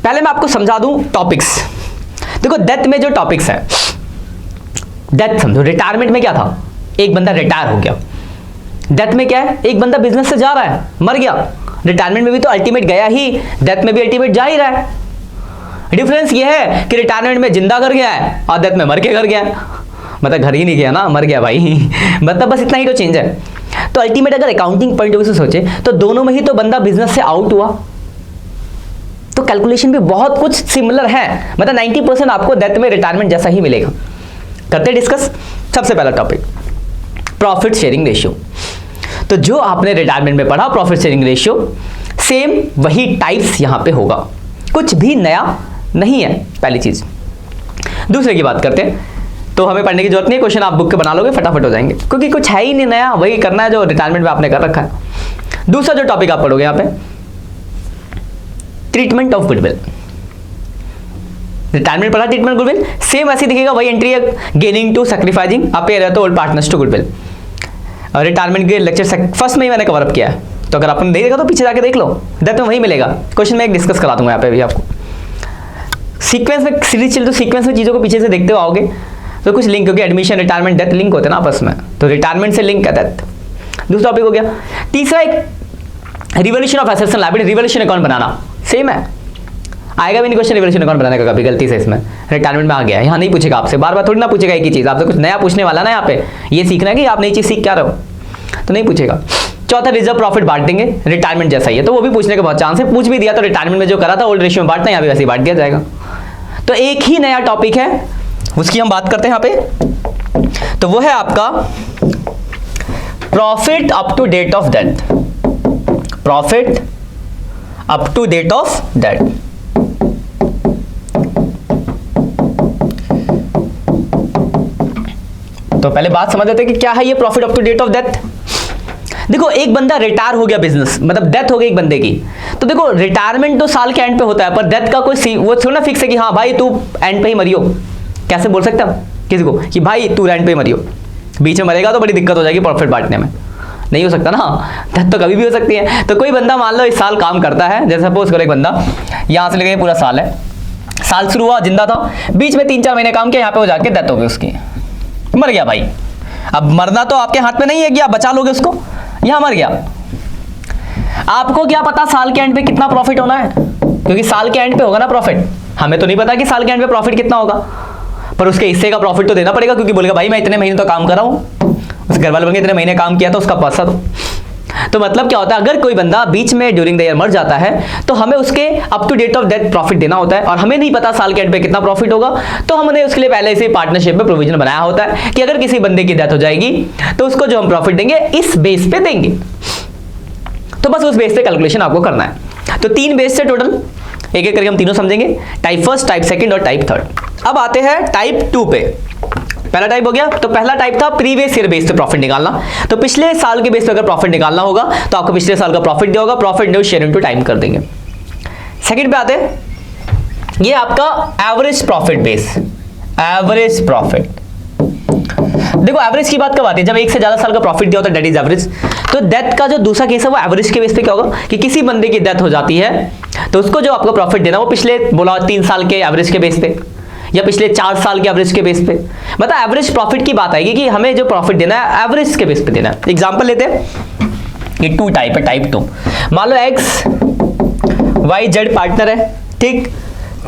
पहले मैं आपको समझा दूं टॉपिक्स। देखो डेथ में जो टॉपिक्स है, डेथ समझो, रिटायरमेंट में क्या था, एक बंदा रिटायर हो गया। डेथ में क्या है, एक बंदा बिजनेस से जा रहा है, मर गया। रिटायरमेंट में भी तो अल्टीमेट गया ही, डेथ में भी अल्टीमेट जा ही रहा है। डिफरेंस ये है कि रिटायरमेंट में जिंदा कर गया है और डेथ में मर के कर गया है, मतलब घर ही नहीं गया ना, मर गया भाई मतलब बस इतना ही तो चेंज है। तो अल्टीमेट अगर अकाउंटिंग पॉइंट ऑफ व्यू से सोचे तो दोनों में ही तो बंदा बिजनेस से आउट हुआ, तो कैलकुलेशन भी बहुत कुछ सिमिलर है, मतलब 90% आपको डेथ में रिटायरमेंट जैसा ही मिलेगा। करते डिस्कस। सबसे पहला टॉपिक प्रॉफिट शेयरिंग रेशियो। तो जो आपने रिटायरमेंट में पढ़ा प्रॉफिट शेयरिंग रेशियो, सेम वही टाइप्स यहां पे होगा, कुछ भी नया नहीं है, पहली चीज। दूसरे की बात करते हैं, तो हमें पढ़ने की जरूरत नहीं, क्वेश्चन आप बुक के बना लोगे, फटाफट हो जाएंगे, क्योंकि कुछ है ही नहीं नया, वही करना है जो रिटायरमेंट में आपने कर रखा है। दूसरा जो टॉपिक आप पढ़ोगे यहां पे, ट्रीटमेंट ऑफ गुडविल। रिटायरमेंट पढ़ा, ट्रीटमेंट गुडविल सेम ऐसे दिखेगा, वही एंट्री है, gaining to sacrificing a pair to old partners to goodwill. Retirement के लेक्चर फर्स्ट में ही मैंने कवर अप किया है, तो अगर आपने नहीं देखा तो पीछे जाके देख लो, डेथ में वही मिलेगा। क्वेश्चन में एक डिस्कस करा दूंगा यहाँ पे भी आपको। सीक्वेंस में सीरीज चल, तो सीक्वेंस में चीजों को पीछे से देखते हो आओगे तो कुछ लिंक, क्योंकि एडमिशन रिटायरमेंट डेथ लिंक होते हैं ना आपस में, तो रिटायरमेंट से लिंक है डेथ। दूसरा टॉपिक हो गया। तीसरा एक revolution of assets and liability, revolution account banana, same है, आएगा भी नहीं क्वेश्चन रिवोल्यूशन अकाउंट बनाने का कभी गलती से, इसमें रिटायरमेंट में आ गया, यहाँ नहीं पूछेगा आपसे, बार बार थोड़ी ना पूछेगा एक ही चीज, आपसे कुछ नया पूछने वाला ना, यहाँ पे ये सीखना है कि आप नई चीज सीख क्या रहे हो, तो नहीं पूछेगा। चौथा रिजर्व प्रॉफिट बांट देंगे, रिटायरमेंट जैसा ही है, तो वो भी पूछने का बहुत चांस है, पूछ भी दिया तो रिटायरमेंट में जो करा था ओल्ड रेशियो में बांटना, यहाँ भी वैसे ही बांट दिया जाएगा। तो एक ही नया टॉपिक है, उसकी हम बात करते हैं यहाँ पे, तो वो है आपका profit up to date of death. Profit up to date of death, तो पहले बात समझ लेते हैं कि क्या है ये profit up to date of death. देखो एक बंदा रिटायर हो गया, बिजनेस मतलब डेथ हो गई एक बंदे की, तो देखो रिटायरमेंट तो साल के एंड पे होता है, पर डेथ का कोई वो थोड़ा ना फिक्स है कि हाँ भाई तू एंड पे ही मरियो। कैसे बोल सकते हैं किसी को कि भाई तू एंड पे ही मरियो, बीच में मरेगा तो बड़ी दिक्कत हो जाएगी प्रॉफिट बांटने में, नहीं हो सकता ना, डेथ तो कभी भी हो सकती है। तो कोई बंदा मान लो इस साल काम करता है, जैसे सपोज करो एक बंदा यहाँ से लेके पूरा साल है, साल शुरू हुआ जिंदा था, बीच में 3-4 महीने काम किया, यहाँ पे हो जाके डेथ हो गई उसकी, मर गया भाई। अब मरना तो आपके हाथ में नहीं है कि आप बचा लोगे उसको, यहां मर गया। आपको क्या पता साल के एंड पे कितना प्रॉफिट होना है, क्योंकि साल के एंड पे होगा ना प्रॉफिट, हमें तो नहीं पता कि साल के एंड पे प्रॉफिट कितना होगा, पर उसके हिस्से का प्रॉफिट तो देना पड़ेगा, क्योंकि बोलेगा भाई मैं इतने महीने तो काम कर रहा हूं, उस घर वाले बोलेंगे इतने महीने काम किया तो उसका पैसा दो। तो मतलब क्या होता है, अगर कोई बंदा बीच में ड्यूरिंग द ईयर मर जाता है तो हमें उसके up to date of death profit देना होता है, और हमें नहीं पता साल के एंड पे कितना प्रॉफिट होगा, तो हमने उसके लिए पहले से पार्टनरशिप में प्रोविजन बनाया होता है कि अगर किसी बंदे की डेथ हो जाएगी तो उसको जो हम प्रॉफिट देंगे इस बेस पे देंगे, तो बस उस बेस पे कैलकुलेशन आपको करना है। तो 3 बेस से टोटल, एक एक करके हम तीनों समझेंगे, टाइप फर्स्ट, टाइप सेकंड और टाइप थर्ड। अब आते हैं टाइप 2 पे। पहला टाइप हो गया, तो पहला टाइप था प्रीवियस ईयर बेस पे प्रॉफिट निकालना, तो पिछले साल के बेस पे अगर प्रॉफिट निकालना होगा तो आपको पिछले साल का प्रॉफिट दिया होगा, profit new share into time कर देंगे। सेकंड पे आते हैं, ये आपका average profit base, average profit. देखो एवरेज की बात कब आती है, जब एक से ज्यादा साल का प्रॉफिट दिया होता है, दैट इज एवरेज। तो डेथ का जो दूसरा केस है वो एवरेज के बेस पे क्या होगा कि किसी बंदे की डेथ हो जाती है तो उसको जो आपको प्रॉफिट देना वो पिछले बोला 3 साल के एवरेज के बेस पे या पिछले 4 साल के एवरेज के बेस पे, मतलब एवरेज प्रॉफिट की बात आएगी कि हमें जो प्रॉफिट देना है एवरेज के बेस पे देना है। एग्जांपल लेते हैं, ये 2 टाइप है, टाइप 2। मान लो एक्स वाई जेड पार्टनर है, ठीक,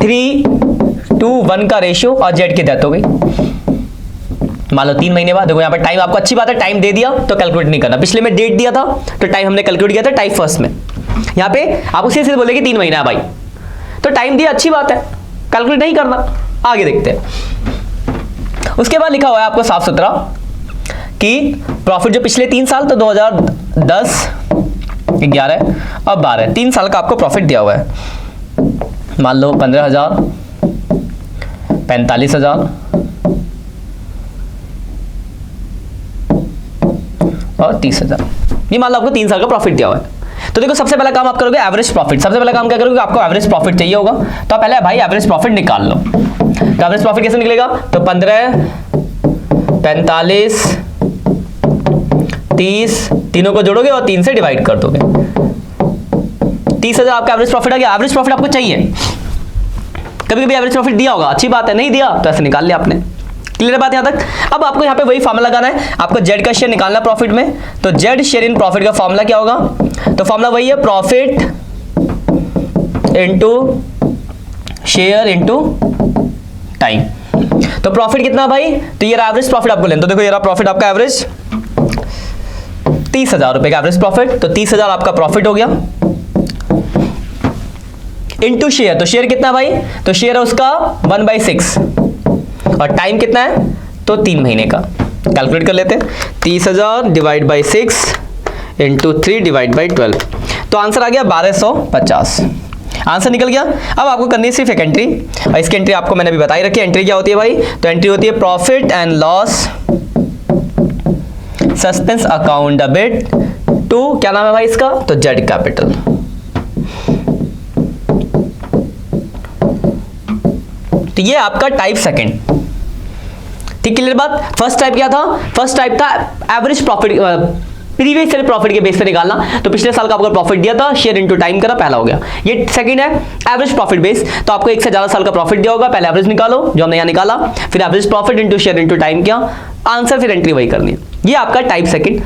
3:1 का रेशियो और जेड की डेथ हो गई, मान लो 3 महीने बाद। देखो यहाँ पर टाइम आपको अच्छी बात है, टाइम दे दिया तो कैलकुलेट नहीं करना, पिछले में डेट दिया था तो टाइम हमने कैलकुलेट किया था टाइप फर्स्ट में, यहाँ पे आप उसी से बोले कि 3 महीना है भाई, तो टाइम दिया अच्छी बात है, कैलकुलेट नहीं करना। आगे देखते हैं, उसके बाद लिखा हुआ है आपको साफ सुथरा कि प्रॉफिट जो पिछले 3 साल, तो 2010, 11 और 12, 3 साल का आपको प्रॉफिट दिया हुआ है, मान लो 15,000, 45,000 और 30,000, ये मान लो आपको 3 साल का प्रॉफिट दिया हुआ है। तो देखो सबसे पहला काम आप करोगे एवरेज प्रॉफिट, सबसे पहला काम क्या करोगे, आपको एवरेज प्रॉफिट चाहिए होगा, तो पहले भाई एवरेज प्रॉफिट निकाल लो। तो एवरेज प्रॉफिट कैसे निकलेगा, तो 15, 45, 30, तीनों को जोड़ोगे और 3 से डिवाइड कर दोगे, 30,000 आपका एवरेज प्रॉफिट आ गया। एवरेज प्रॉफिट आपको चाहिए, कभी कभी एवरेज प्रॉफिट दिया होगा, अच्छी बात है, नहीं दिया तो ऐसे निकाल लिया आपने। क्लियर बात यहां तक। अब आपको यहां पे वही फॉर्मूला लगाना है, आपको जेड का शेयर निकालना प्रॉफिट में, तो जेड शेयर इन प्रॉफिट का फॉर्मूला क्या होगा, तो फॉर्मूला वही है, profit into share into time. तो प्रॉफिट कितना भाई, तो ये एवरेज प्रॉफिट आपको लेना, तो देखो ये रहा प्रॉफिट आपका एवरेज 30,000 रुपए का एवरेज प्रॉफिट, तो 30,000 आपका प्रॉफिट हो गया, इनटू शेयर, तो शेयर कितना भाई, तो शेयर है उसका 1/6 और टाइम कितना है, तो 3 महीने का। कैलकुलेट कर लेते हैं, 30,000 divide by 6 into 3 divide by 12, तो आंसर आ गया 1250। आंसर निकल गया। अब आपको करनी है सिर्फ एक एंट्री, और इसकी एंट्री आपको मैंने अभी बताई रखी है। एंट्री क्या होती है भाई, तो एंट्री होती है profit and loss suspense account debit to, क्या नाम है भाई इसका, तो जेड कैपिटल। तो ये आपका टाइप सेकंड, ठीक, क्लियर बात। फर्स्ट टाइप क्या था, फर्स्ट टाइप था average profit, previous year profit के बेस पे निकालना, तो पिछले साल का आपको प्रॉफिट दिया था, शेयर इनटू टाइम करा, पहला हो गया। ये सेकंड है एवरेज प्रॉफिट बेस, तो आपको एक से ज्यादा साल का प्रॉफिट दिया होगा, पहले एवरेज निकालो जो हमने यहां निकाला, फिर average profit into share into time किया, आंसर फिर एंट्री वही करनी है। ये आपका टाइप सेकंड